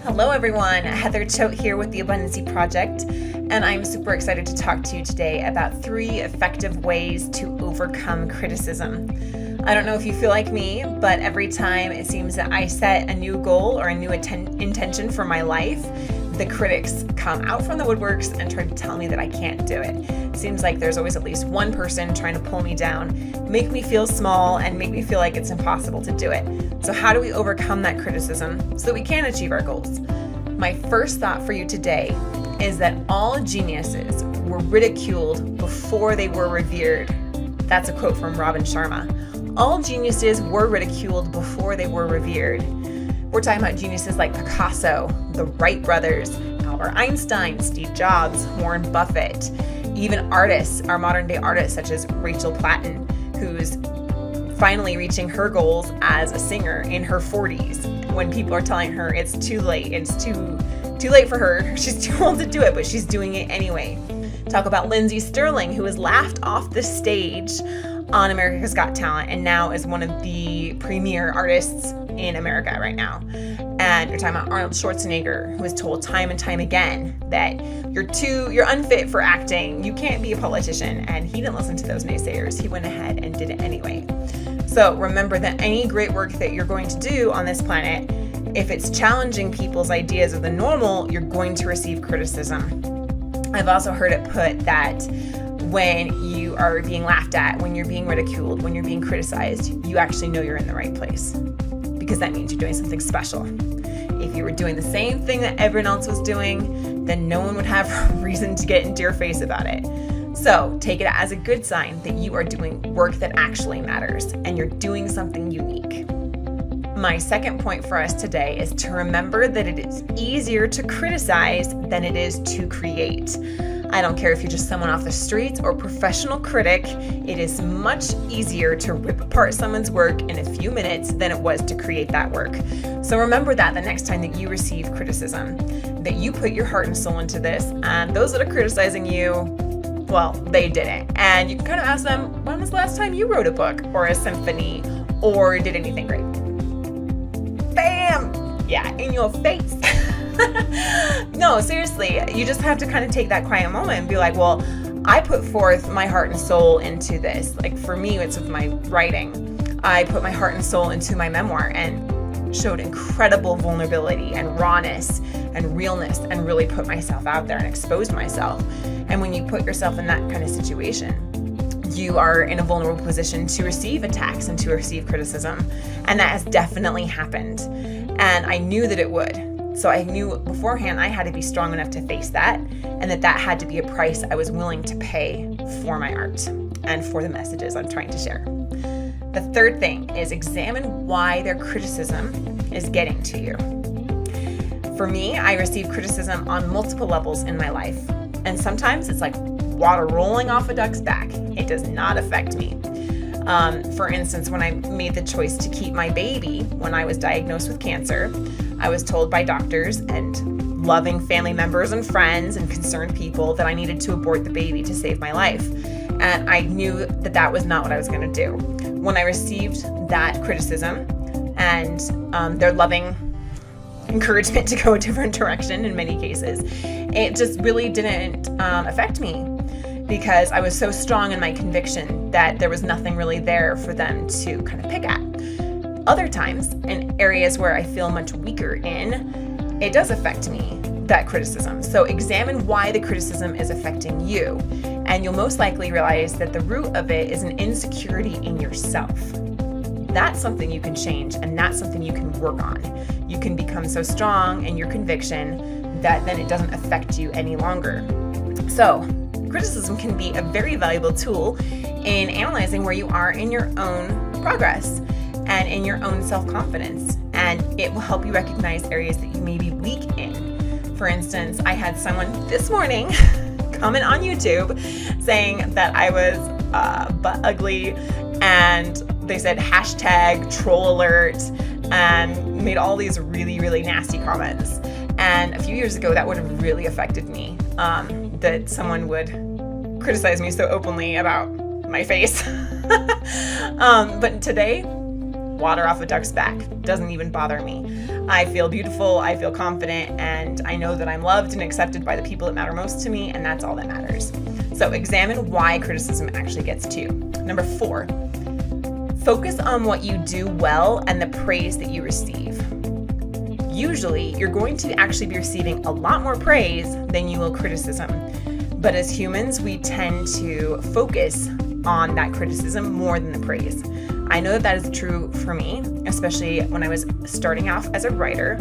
Hello everyone, Heather Choate here with the Abundancy Project, and I'm super excited to talk to you today about 3 effective ways to overcome criticism. I don't know if you feel like me, but every time it seems that I set a new goal or a new intention for my life, the critics come out from the woodworks and try to tell me that I can't do it. It seems like there's always at least one person trying to pull me down, make me feel small, and make me feel like it's impossible to do it. So how do we overcome that criticism so that we can achieve our goals? My first thought for you today is that all geniuses were ridiculed before they were revered. That's a quote from Sharma. All geniuses were ridiculed before they were revered. We're talking about geniuses like Picasso, the Wright brothers, Albert Einstein, Steve Jobs, Warren Buffett, even artists, our modern day artists such as Rachel Platten, who's finally reaching her goals as a singer in her 40s when people are telling her it's too late, it's too late for her, she's too old to do it, but she's doing it anyway. Talk about Lindsey Sterling, who was laughed off the stage on America's Got Talent and now is one of the premier artists in America right now. And you're talking about Arnold Shwartzenager, who was told time and time again that you're unfit for acting, you can't be a politician, and he didn't listen to those naysayers. He went ahead and did it anyway. So remember that any great work that you're going to do on this planet, if it's challenging people's ideas of the normal, you're going to receive criticism. I've also heard it put that when you are being laughed at, when you're being ridiculed, when you're being criticized, you actually know you're in the right place, because that means you're doing something special. If you were doing the same thing that everyone else was doing, then no one would have reason to get into your face about it. So take it as a good sign that you are doing work that actually matters and you're doing something unique. My second point for us today is to remember that it is easier to criticize than it is to create. I don't care if you're just someone off the streets or a professional critic, it is much easier to rip apart someone's work in a few minutes than it was to create that work. So remember that the next time that you receive criticism, that you put your heart and soul into this, and those that are criticizing you, well, they didn't. And you can kind of ask them, when was the last time you wrote a book or a symphony or did anything great? Bam! Yeah, in your face. No, seriously, you just have to kind of take that quiet moment and be like, well, I put forth my heart and soul into this. Like for me, it's with my writing. I put my heart and soul into my memoir and showed incredible vulnerability and rawness and realness and really put myself out there and exposed myself. And when you put yourself in that kind of situation, you are in a vulnerable position to receive attacks and to receive criticism. And that has definitely happened. And I knew that it would. So I knew beforehand I had to be strong enough to face that, and that had to be a price I was willing to pay for my art and for the messages I'm trying to share. The third thing is examine why their criticism is getting to you. For me, I receive criticism on multiple levels in my life, and sometimes it's like water rolling off a duck's back. It does not affect me. For instance, when I made the choice to keep my baby when I was diagnosed with cancer, I was told by doctors and loving family members and friends and concerned people that I needed to abort the baby to save my life. And I knew that that was not what I was going to do. When I received that criticism and their loving encouragement to go a different direction in many cases, it just really didn't affect me, because I was so strong in my conviction that there was nothing really there for them to kind of pick at. Other times, in areas where I feel much weaker in, it does affect me, that criticism. So examine why the criticism is affecting you, and you'll most likely realize that the root of it is an insecurity in yourself. That's something you can change, and that's something you can work on. You can become so strong in your conviction that then it doesn't affect you any longer. So criticism can be a very valuable tool in analyzing where you are in your own progress and in your own self-confidence, and it will help you recognize areas that you may be weak in. For instance, I had someone this morning comment on YouTube saying that I was butt ugly, and they said hashtag troll alert and made all these really, really nasty comments. And a few years ago, that would have really affected me, that someone would criticize me so openly about my face. But today, water off a duck's back. Doesn't even bother me. I feel beautiful, I feel confident, and I know that I'm loved and accepted by the people that matter most to me, and that's all that matters. So examine why criticism actually gets to you. Number 4, focus on what you do well and the praise that you receive. Usually, you're going to actually be receiving a lot more praise than you will criticism. But as humans, we tend to focus on that criticism more than the praise. I know that that is true for me, especially when I was starting off as a writer.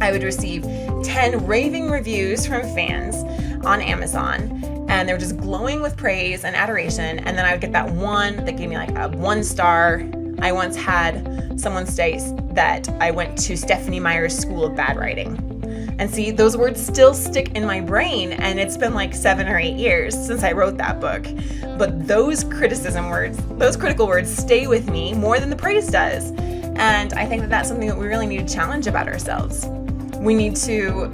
I would receive 10 raving reviews from fans on Amazon, and they were just glowing with praise and adoration. And then I would get that one that gave me like a 1 star. I once had someone say that I went to Stephanie Meyer's School of Bad Writing. And see, those words still stick in my brain, and it's been like 7 or 8 years since I wrote that book. But those criticism words, those critical words stay with me more than the praise does. And I think that that's something that we really need to challenge about ourselves. We need to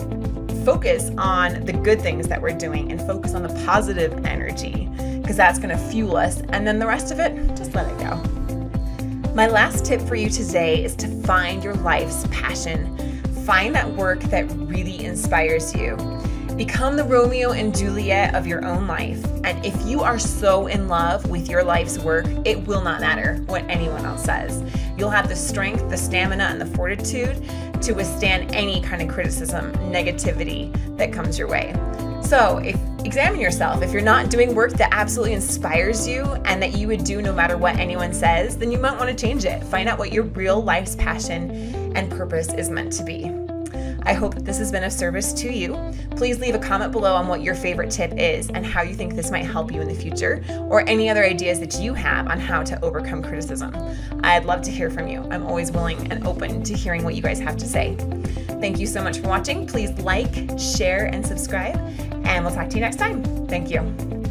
focus on the good things that we're doing and focus on the positive energy, because that's going to fuel us. And then the rest of it, just let it go. My last tip for you today is to find your life's passion. Find that work that really inspires you. Become the Romeo and Juliet of your own life. And if you are so in love with your life's work, it will not matter what anyone else says. You'll have the strength, the stamina, and the fortitude to withstand any kind of criticism, negativity that comes your way. So examine yourself. If you're not doing work that absolutely inspires you and that you would do no matter what anyone says, then you might want to change it. Find out what your real life's passion and purpose is meant to be. I hope that this has been of service to you. Please leave a comment below on what your favorite tip is and how you think this might help you in the future, or any other ideas that you have on how to overcome criticism. I'd love to hear from you. I'm always willing and open to hearing what you guys have to say. Thank you so much for watching. Please like, share, and subscribe, and we'll talk to you next time. Thank you.